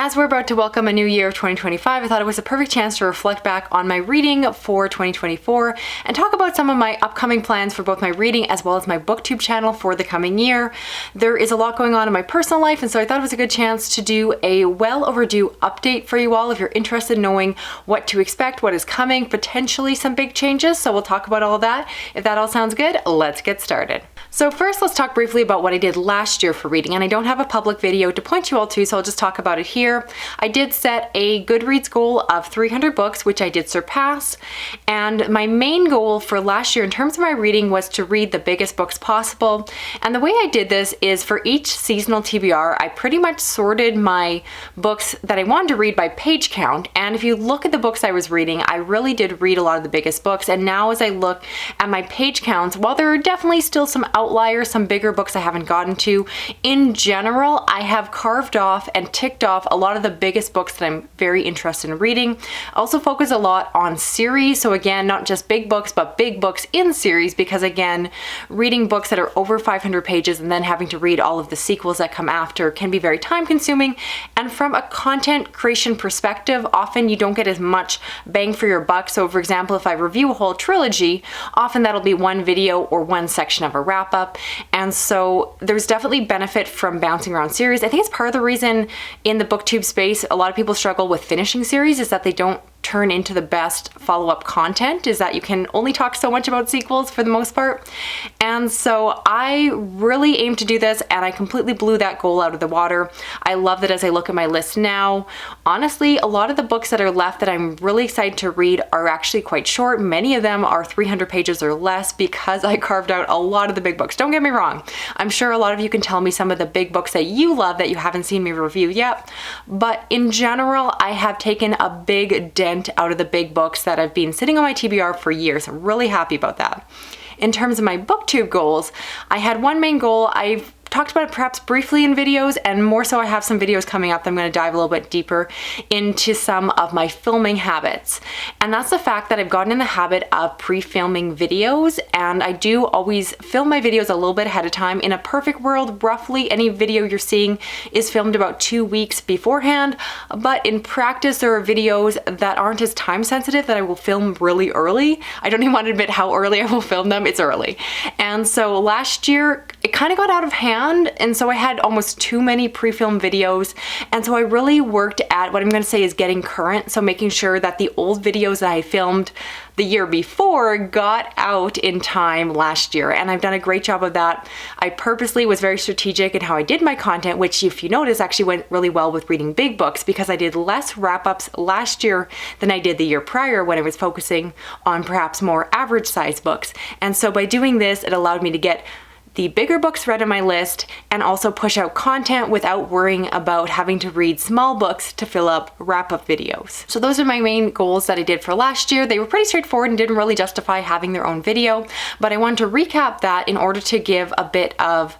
As we're about to welcome a new year of 2025, I thought it was a perfect chance to reflect back on my reading for 2024 and talk about some of my upcoming plans for both my reading as well as my Booktube channel for the coming year. There is a lot going on in my personal life, and so I thought it was a good chance to do a well overdue update for you all if you're interested in knowing what to expect, what is coming, potentially some big changes. So we'll talk about all of that. If that all sounds good, let's get started. So first, let's talk briefly about what I did last year for reading, and I don't have a public video to point you all to, so I'll just talk about it here. I did set a Goodreads goal of 300 books, which I did surpass, and my main goal for last year in terms of my reading was to read the biggest books possible. And the way I did this is for each seasonal TBR, I pretty much sorted my books that I wanted to read by page count, and if you look at the books I was reading, I really did read a lot of the biggest books. And now as I look at my page counts, while there are definitely still some outliers, some bigger books I haven't gotten to, in general, I have carved off and ticked off a lot of the biggest books that I'm very interested in reading. I also focus a lot on series, so again, not just big books, but big books in series, because again, reading books that are over 500 pages and then having to read all of the sequels that come after can be very time consuming. And from a content creation perspective, often you don't get as much bang for your buck. So for example, if I review a whole trilogy, often that'll be one video or one section of a wrap up. And so there's definitely benefit from bouncing around series. I think it's part of the reason in the Booktube space a lot of people struggle with finishing series is that they don't turn into the best follow-up content, is that you can only talk so much about sequels for the most part. And so I really aim to do this, and I completely blew that goal out of the water. I love that as I look at my list now, honestly, a lot of the books that are left that I'm really excited to read are actually quite short. Many of them are 300 pages or less because I carved out a lot of the big books. Don't get me wrong. I'm sure a lot of you can tell me some of the big books that you love that you haven't seen me review yet. But in general, I have taken a big dent out of the big books that have been sitting on my TBR for years. I'm really happy about that. In terms of my Booktube goals, I had one main goal. I've talked about it perhaps briefly in videos, and more so I have some videos coming up that I'm going to dive a little bit deeper into some of my filming habits. And that's the fact that I've gotten in the habit of pre-filming videos, and I do always film my videos a little bit ahead of time. In a perfect world, roughly any video you're seeing is filmed about 2 weeks beforehand, but in practice there are videos that aren't as time sensitive that I will film really early. I don't even want to admit how early I will film them. It's early. And so last year it kind of got out of hand, and so I had almost too many pre-filmed videos, and so I really worked at what I'm going to say is getting current, so making sure that the old videos that I filmed the year before got out in time last year, and I've done a great job of that. I purposely was very strategic in how I did my content, which if you notice actually went really well with reading big books, because I did less wrap-ups last year than I did the year prior when I was focusing on perhaps more average size books. And so by doing this, it allowed me to get the bigger books read on my list and also push out content without worrying about having to read small books to fill up wrap-up videos. So those are my main goals that I did for last year. They were pretty straightforward and didn't really justify having their own video, but I wanted to recap that in order to give a bit of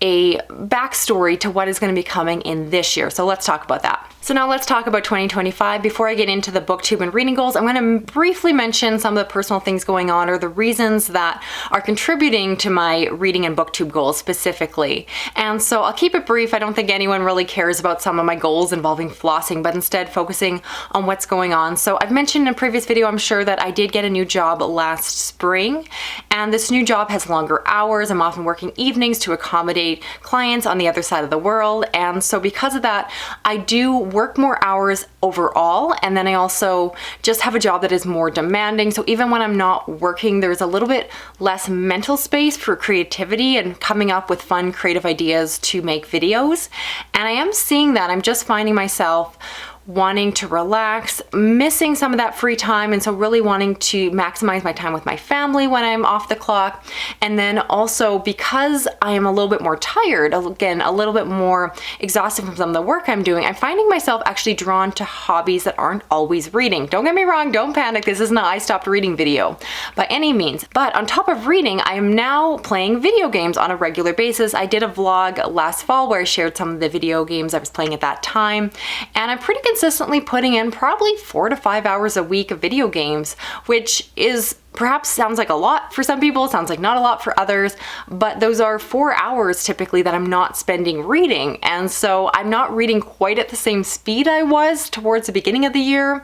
a backstory to what is going to be coming in this year. So let's talk about that. So now let's talk about 2025. Before I get into the Booktube and reading goals, I'm going to briefly mention some of the personal things going on, or the reasons that are contributing to my reading and Booktube goals specifically. And so I'll keep it brief. I don't think anyone really cares about some of my goals involving flossing, but instead focusing on what's going on. So I've mentioned in a previous video, I'm sure, that I did get a new job last spring, and this new job has longer hours. I'm often working evenings to accommodate clients on the other side of the world, and so because of that, I do work more hours overall, and then I also just have a job that is more demanding. So even when I'm not working, there's a little bit less mental space for creativity and coming up with fun, creative ideas to make videos. And I am seeing that. I'm just finding myself wanting to relax, missing some of that free time, and so really wanting to maximize my time with my family when I'm off the clock. And then also, because I am a little bit more tired, again, a little bit more exhausted from some of the work I'm doing, I'm finding myself actually drawn to hobbies that aren't always reading. Don't get me wrong, don't panic, this isn't an I stopped reading video by any means. But on top of reading, I am now playing video games on a regular basis. I did a vlog last fall where I shared some of the video games I was playing at that time, and I'm pretty consistently putting in probably 4 to 5 hours a week of video games, which is perhaps sounds like a lot for some people, sounds like not a lot for others, but those are 4 hours typically that I'm not spending reading. And so I'm not reading quite at the same speed I was towards the beginning of the year.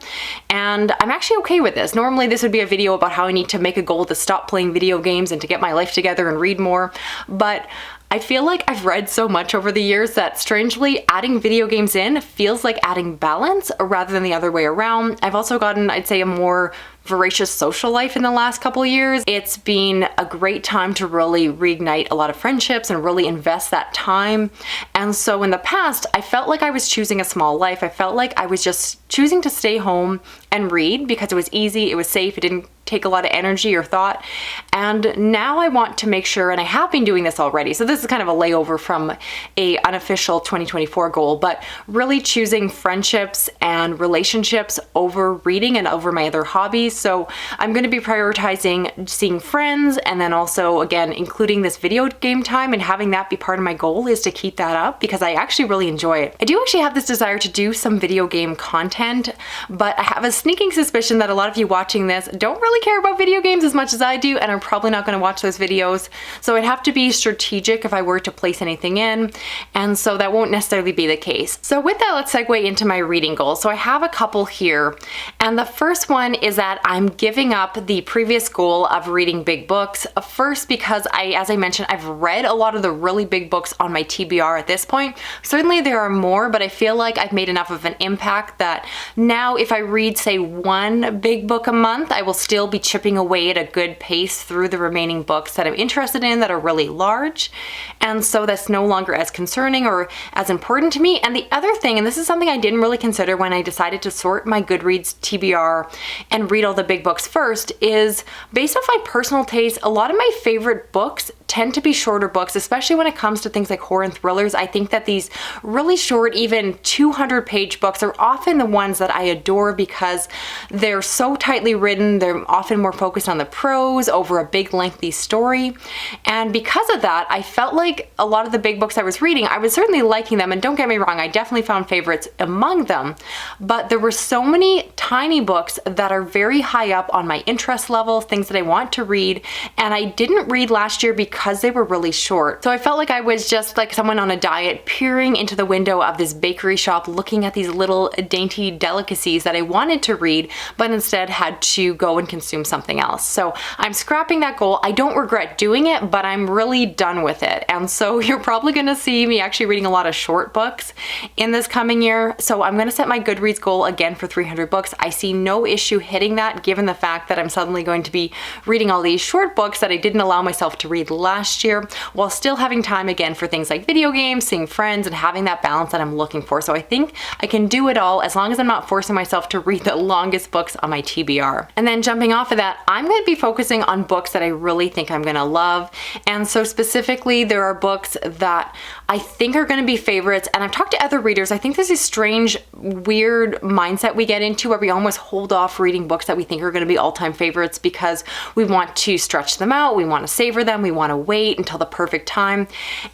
And I'm actually okay with this. Normally this would be a video about how I need to make a goal to stop playing video games and to get my life together and read more. But I feel like I've read so much over the years that strangely adding video games in feels like adding balance rather than the other way around. I've also gotten, I'd say, a more voracious social life in the last couple years. It's been a great time to really reignite a lot of friendships and really invest that time. And so in the past, I felt like I was choosing a small life. I felt like I was just choosing to stay home and read because it was easy, it was safe, it didn't take a lot of energy or thought. And now I want to make sure, and I have been doing this already, so this is kind of a layover from a unofficial 2024 goal, but really choosing friendships and relationships over reading and over my other hobbies. So I'm going to be prioritizing seeing friends, and then also, again, including this video game time and having that be part of my goal is to keep that up because I actually really enjoy it. I do actually have this desire to do some video game content, but I have a sneaking suspicion that a lot of you watching this don't really care about video games as much as I do and are probably not going to watch those videos. So I'd have to be strategic if I were to place anything in, and so that won't necessarily be the case. So with that, let's segue into my reading goals. So I have a couple here, and the first one is that I'm giving up the previous goal of reading big books. First, because as I mentioned, I've read a lot of the really big books on my TBR at this point. Certainly there are more, but I feel like I've made enough of an impact that now if I read, say, one big book a month, I will still be chipping away at a good pace through the remaining books that I'm interested in that are really large. And so that's no longer as concerning or as important to me. And the other thing, and this is something I didn't really consider when I decided to sort my Goodreads TBR and read all the big books first, is based off my personal taste, a lot of my favorite books tend to be shorter books, especially when it comes to things like horror and thrillers. I think that these really short, even 200-page books are often the ones that I adore because they're so tightly written. They're often more focused on the prose over a big, lengthy story. And because of that, I felt like a lot of the big books I was reading, I was certainly liking them. And don't get me wrong, I definitely found favorites among them. But there were so many tiny books that are very high up on my interest level, things that I want to read. And I didn't read last year because they were really short. So I felt like I was just like someone on a diet peering into the window of this bakery shop looking at these little dainty delicacies that I wanted to read, but instead had to go and consume something else. So I'm scrapping that goal. I don't regret doing it, but I'm really done with it. And so you're probably gonna see me actually reading a lot of short books in this coming year. So I'm gonna set my Goodreads goal again for 300 books. I see no issue hitting that given the fact that I'm suddenly going to be reading all these short books that I didn't allow myself to read last year, while still having time again for things like video games, seeing friends, and having that balance that I'm looking for. So I think I can do it all as long as I'm not forcing myself to read the longest books on my TBR. And then jumping off of that, I'm going to be focusing on books that I really think I'm going to love. And so specifically, there are books that I think are going to be favorites. And I've talked to other readers. I think there's this strange, weird mindset we get into where we almost hold off reading books that we think are going to be all-time favorites because we want to stretch them out, we want to savor them, we want to wait until the perfect time.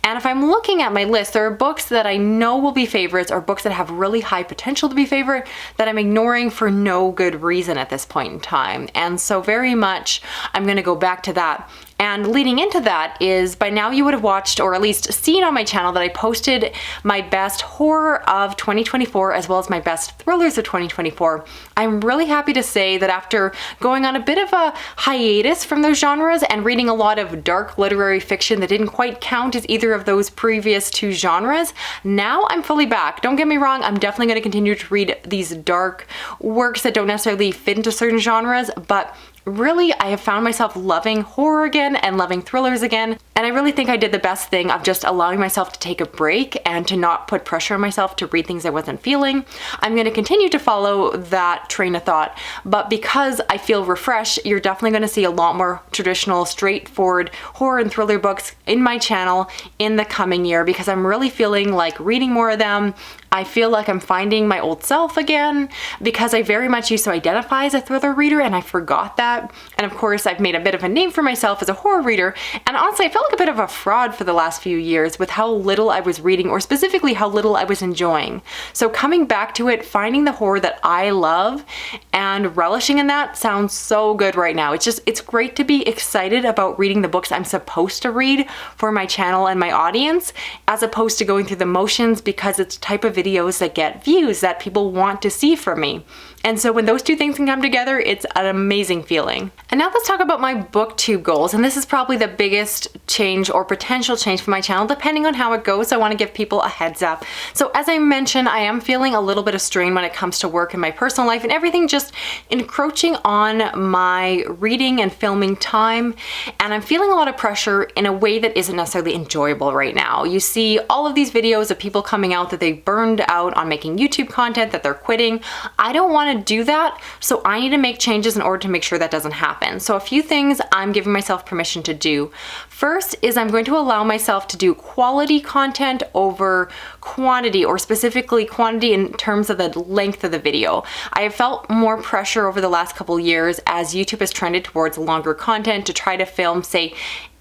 And if I'm looking at my list, there are books that I know will be favorites or books that have really high potential to be favorite that I'm ignoring for no good reason at this point in time. And so very much I'm going to go back to that. And leading into that is, by now you would have watched or at least seen on my channel that I posted my best horror of 2024 as well as my best thrillers of 2024. I'm really happy to say that after going on a bit of a hiatus from those genres and reading a lot of dark literary fiction that didn't quite count as either of those previous two genres, now I'm fully back. Don't get me wrong, I'm definitely going to continue to read these dark works that don't necessarily fit into certain genres, but really, I have found myself loving horror again and loving thrillers again. And I really think I did the best thing of just allowing myself to take a break and to not put pressure on myself to read things I wasn't feeling. I'm going to continue to follow that train of thought, but because I feel refreshed, you're definitely going to see a lot more traditional, straightforward horror and thriller books in my channel in the coming year because I'm really feeling like reading more of them. I feel like I'm finding my old self again because I very much used to identify as a thriller reader and I forgot that. And of course, I've made a bit of a name for myself as a horror reader. And honestly, I felt like a bit of a fraud for the last few years with how little I was reading, or specifically how little I was enjoying. So coming back to it, finding the horror that I love and relishing in that sounds so good right now. It's great to be excited about reading the books I'm supposed to read for my channel and my audience, as opposed to going through the motions, because it's the type of videos that get views that people want to see from me. And so when those two things can come together, it's an amazing feeling. And now let's talk about my Booktube goals. And this is probably the biggest change or potential change for my channel, depending on how it goes. I want to give people a heads up. So as I mentioned, I am feeling a little bit of strain when it comes to work and my personal life and everything just encroaching on my reading and filming time. And I'm feeling a lot of pressure in a way that isn't necessarily enjoyable right now. You see all of these videos of people coming out that they burned out on making YouTube content, that they're quitting. I don't want to do that, so I need to make changes in order to make sure that doesn't happen. So a few things I'm giving myself permission to do. First is I'm going to allow myself to do quality content over quantity, or specifically quantity in terms of the length of the video. I have felt more pressure over the last couple years as YouTube has trended towards longer content to try to film, say,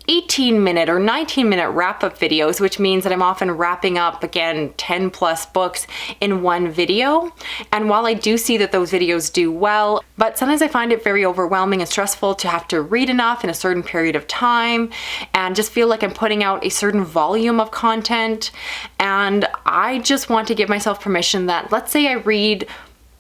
18-minute or 19-minute wrap-up videos, which means that I'm often wrapping up, again, 10 plus books in one video. And while I do see that those videos do well, but sometimes I find it very overwhelming and stressful to have to read enough in a certain period of time and just feel like I'm putting out a certain volume of content. And I just want to give myself permission that, let's say I read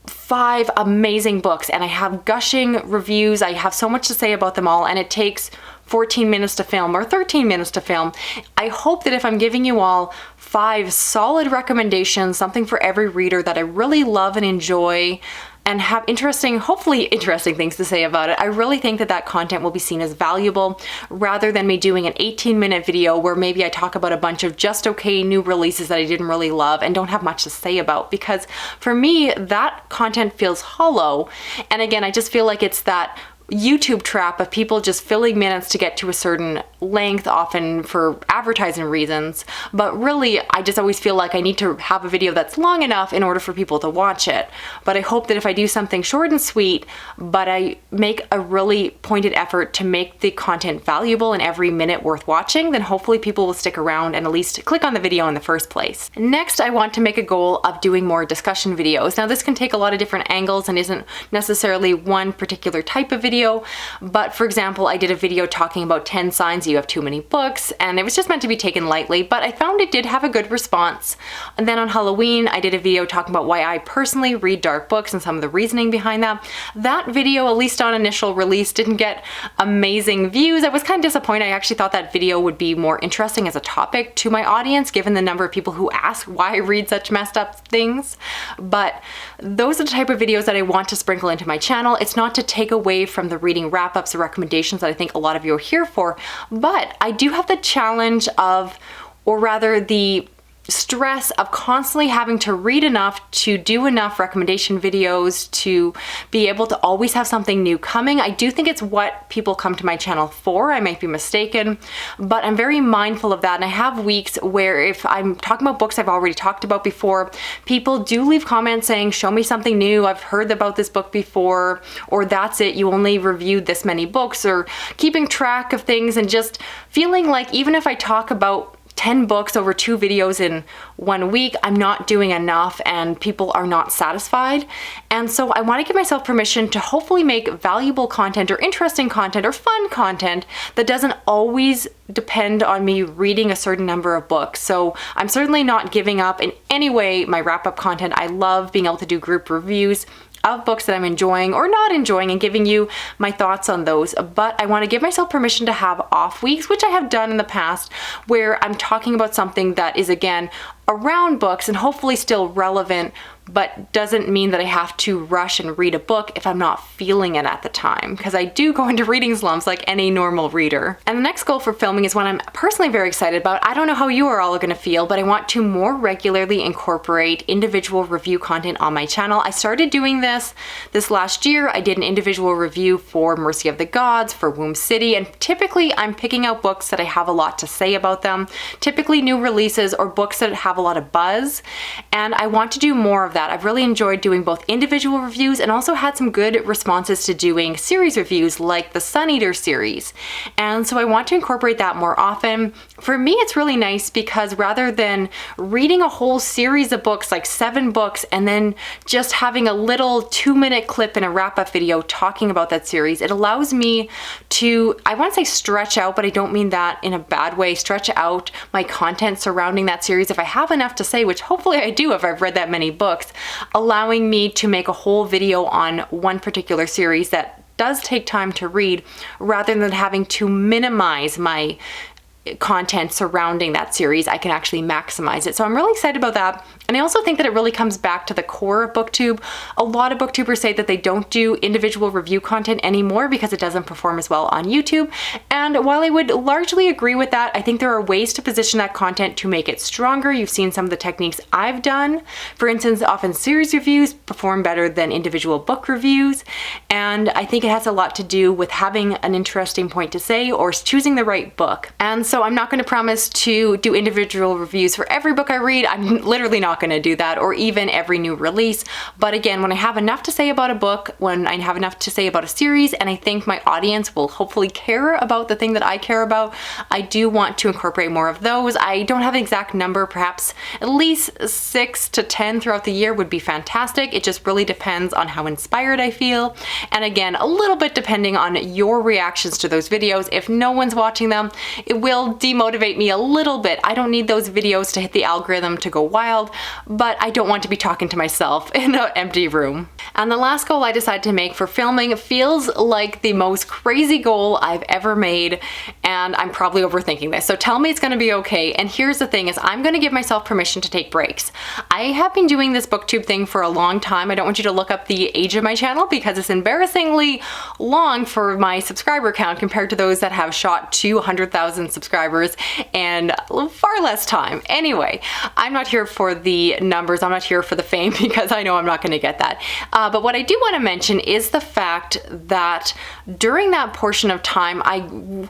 5 amazing books and I have gushing reviews, I have so much to say about them all, and it takes 14 minutes to film or 13 minutes to film. I hope that if I'm giving you all 5 solid recommendations, something for every reader that I really love and enjoy and have hopefully interesting things to say about it, I really think that that content will be seen as valuable, rather than me doing an 18-minute video where maybe I talk about a bunch of just okay new releases that I didn't really love and don't have much to say about. Because for me, that content feels hollow. And again, I just feel like it's that YouTube trap of people just filling minutes to get to a certain length, often for advertising reasons. But really, I just always feel like I need to have a video that's long enough in order for people to watch it. But I hope that if I do something short and sweet, but I make a really pointed effort to make the content valuable and every minute worth watching, then hopefully people will stick around and at least click on the video in the first place. Next, I want to make a goal of doing more discussion videos. Now, this can take a lot of different angles and isn't necessarily one particular type of video. But for example, I did a video talking about 10 signs you have too many books, and it was just meant to be taken lightly, but I found it did have a good response. And then on Halloween, I did a video talking about why I personally read dark books and some of the reasoning behind that. That video, at least on initial release, didn't get amazing views. I was kind of disappointed. I actually thought that video would be more interesting as a topic to my audience, given the number of people who ask why I read such messed up things. But those are the type of videos that I want to sprinkle into my channel. It's not to take away from the reading wrap-ups or recommendations that I think a lot of you are here for, but I do have the challenge of, or rather the stress of constantly having to read enough to do enough recommendation videos to be able to always have something new coming. I do think it's what people come to my channel for. I might be mistaken, but I'm very mindful of that. And I have weeks where if I'm talking about books I've already talked about before, people do leave comments saying, show me something new, I've heard about this book before, or that's it, you only reviewed this many books, or keeping track of things and just feeling like even if I talk about 10 books over 2 videos in 1 week, I'm not doing enough and people are not satisfied. And so I want to give myself permission to hopefully make valuable content or interesting content or fun content that doesn't always depend on me reading a certain number of books. So I'm certainly not giving up in any way my wrap-up content. I love being able to do group reviews of books that I'm enjoying or not enjoying and giving you my thoughts on those. But I want to give myself permission to have off weeks, which I have done in the past, where I'm talking about something that is, again, around books and hopefully still relevant, but doesn't mean that I have to rush and read a book if I'm not feeling it at the time, because I do go into reading slumps like any normal reader. And the next goal for filming is one I'm personally very excited about. I don't know how you are all going to feel, but I want to more regularly incorporate individual review content on my channel. I started doing this last year. I did an individual review for Mercy of the Gods, for Womb City, and typically I'm picking out books that I have a lot to say about them, typically new releases or books that have a lot of buzz, and I want to do more of that. I've really enjoyed doing both individual reviews and also had some good responses to doing series reviews like the Sun Eater series. And so I want to incorporate that more often. For me, it's really nice because rather than reading a whole series of books, like 7 books, and then just having a little 2-minute clip in a wrap-up video talking about that series, it allows me to, I want to say stretch out, but I don't mean that in a bad way, stretch out my content surrounding that series if I have enough to say, which hopefully I do if I've read that many books, allowing me to make a whole video on one particular series that does take time to read rather than having to minimize my content surrounding that series. I can actually maximize it. So I'm really excited about that. And I also think that it really comes back to the core of Booktube. A lot of Booktubers say that they don't do individual review content anymore because it doesn't perform as well on YouTube. And while I would largely agree with that, I think there are ways to position that content to make it stronger. You've seen some of the techniques I've done. For instance, often series reviews perform better than individual book reviews. And I think it has a lot to do with having an interesting point to say or choosing the right book. And so I'm not going to promise to do individual reviews for every book I read. I'm literally not going to do that, or even every new release. But again, when I have enough to say about a book, when I have enough to say about a series, and I think my audience will hopefully care about the thing that I care about, I do want to incorporate more of those. I don't have an exact number, perhaps at least 6 to 10 throughout the year would be fantastic. It just really depends on how inspired I feel. And again, a little bit depending on your reactions to those videos. If no one's watching them, it will demotivate me a little bit. I don't need those videos to hit the algorithm to go wild, but I don't want to be talking to myself in an empty room. And the last goal I decided to make for filming feels like the most crazy goal I've ever made, and I'm probably overthinking this. So tell me it's gonna be okay. And here's the thing is I'm gonna give myself permission to take breaks. I have been doing this Booktube thing for a long time. I don't want you to look up the age of my channel because it's embarrassingly long for my subscriber count compared to those that have shot to 100,000 subscribers in far less time. Anyway, I'm not here for the numbers. I'm not here for the fame because I know I'm not going to get that. But what I do want to mention is the fact that during that portion of time, I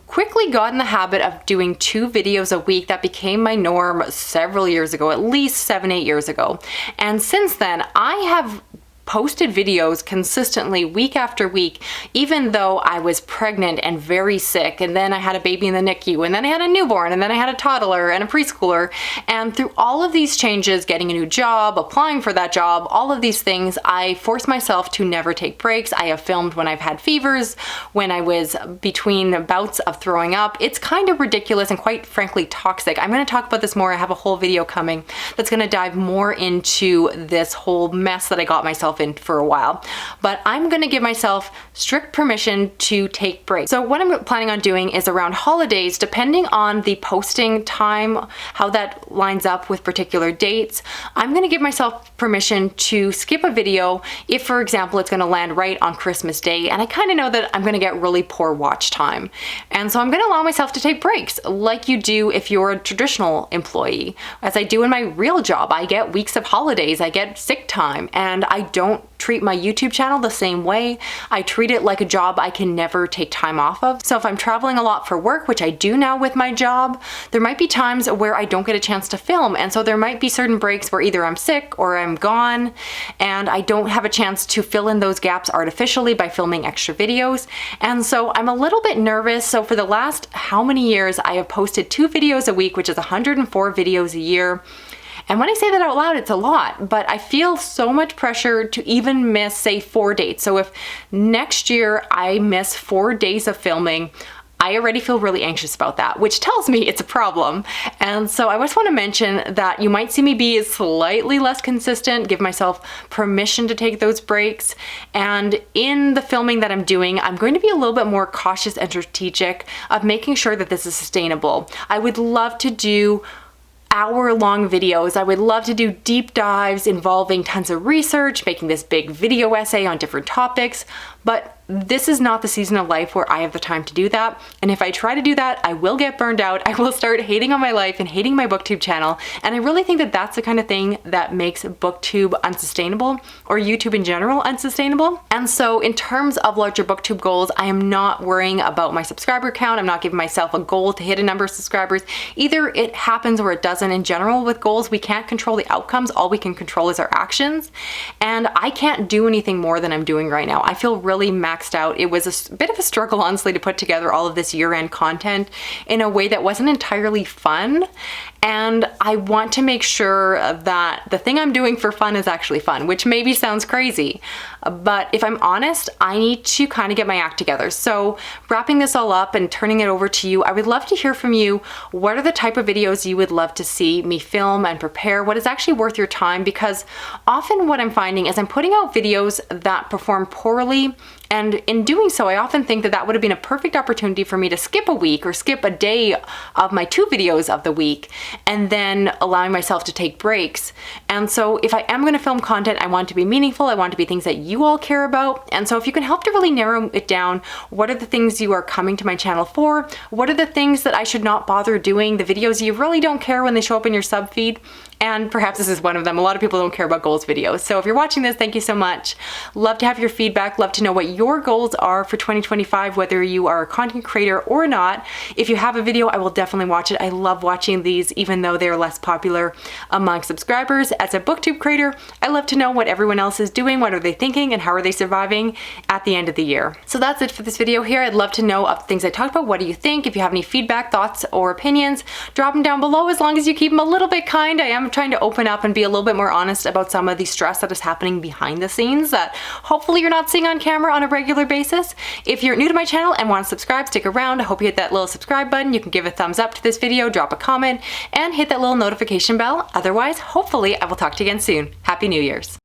quickly got in the habit of doing 2 videos a week. That became my norm several years ago, at least 7-8 years ago. And since then, I have posted videos consistently week after week, even though I was pregnant and very sick, and then I had a baby in the NICU, and then I had a newborn, and then I had a toddler and a preschooler. And through all of these changes, getting a new job, applying for that job, all of these things, I forced myself to never take breaks. I have filmed when I've had fevers, when I was between bouts of throwing up. It's kind of ridiculous and quite frankly toxic. I'm going to talk about this more. I have a whole video coming that's going to dive more into this whole mess that I got myself in for a while, but I'm going to give myself strict permission to take breaks. So what I'm planning on doing is around holidays, depending on the posting time, how that lines up with particular dates, I'm going to give myself permission to skip a video if, for example, it's going to land right on Christmas Day, and I kind of know that I'm going to get really poor watch time. And so I'm going to allow myself to take breaks like you do if you're a traditional employee. As I do in my real job, I get weeks of holidays, I get sick time, and I don't treat my YouTube channel the same way. I treat it like a job I can never take time off of. So if I'm traveling a lot for work, which I do now with my job, there might be times where I don't get a chance to film. And so there might be certain breaks where either I'm sick or I'm gone and I don't have a chance to fill in those gaps artificially by filming extra videos. And so I'm a little bit nervous. So for the last how many years, I have posted 2 videos a week, which is 104 videos a year. And when I say that out loud, it's a lot, but I feel so much pressure to even miss, say, 4 dates. So if next year I miss 4 days of filming, I already feel really anxious about that, which tells me it's a problem. And so I just want to mention that you might see me be slightly less consistent, give myself permission to take those breaks. And in the filming that I'm doing, I'm going to be a little bit more cautious and strategic of making sure that this is sustainable. I would love to do hour-long videos. I would love to do deep dives involving tons of research, making this big video essay on different topics, but this is not the season of life where I have the time to do that. And if I try to do that, I will get burned out. I will start hating on my life and hating my Booktube channel. And I really think that that's the kind of thing that makes Booktube unsustainable, or YouTube in general unsustainable. And so in terms of larger Booktube goals, I am not worrying about my subscriber count. I'm not giving myself a goal to hit a number of subscribers. Either it happens or it doesn't. In general, with goals, we can't control the outcomes. All we can control is our actions. And I can't do anything more than I'm doing right now. I feel really maxed out. It was a bit of a struggle, honestly, to put together all of this year-end content in a way that wasn't entirely fun. And I want to make sure that the thing I'm doing for fun is actually fun, which maybe sounds crazy. But if I'm honest, I need to kind of get my act together. So wrapping this all up and turning it over to you, I would love to hear from you. What are the type of videos you would love to see me film and prepare? What is actually worth your time? Because often what I'm finding is I'm putting out videos that perform poorly. And in doing so, I often think that that would have been a perfect opportunity for me to skip a week or skip a day of my 2 videos of the week, and then allowing myself to take breaks. And so if I am going to film content, I want it to be meaningful. I want it to be things that you all care about. And so if you can help to really narrow it down, what are the things you are coming to my channel for? What are the things that I should not bother doing? The videos you really don't care when they show up in your sub feed? And perhaps this is one of them. A lot of people don't care about goals videos. So if you're watching this, thank you so much. Love to have your feedback. Love to know what your goals are for 2025, whether you are a content creator or not. If you have a video, I will definitely watch it. I love watching these, even though they're less popular among subscribers. As a Booktube creator, I love to know what everyone else is doing, what are they thinking, and how are they surviving at the end of the year. So that's it for this video here. I'd love to know of the things I talked about. What do you think? If you have any feedback, thoughts, or opinions, drop them down below, as long as you keep them a little bit kind. I am trying to open up and be a little bit more honest about some of the stress that is happening behind the scenes that hopefully you're not seeing on camera on a regular basis. If you're new to my channel and want to subscribe, stick around. I hope you hit that little subscribe button. You can give a thumbs up to this video, drop a comment, and hit that little notification bell. Otherwise, hopefully I will talk to you again soon. Happy New Year's.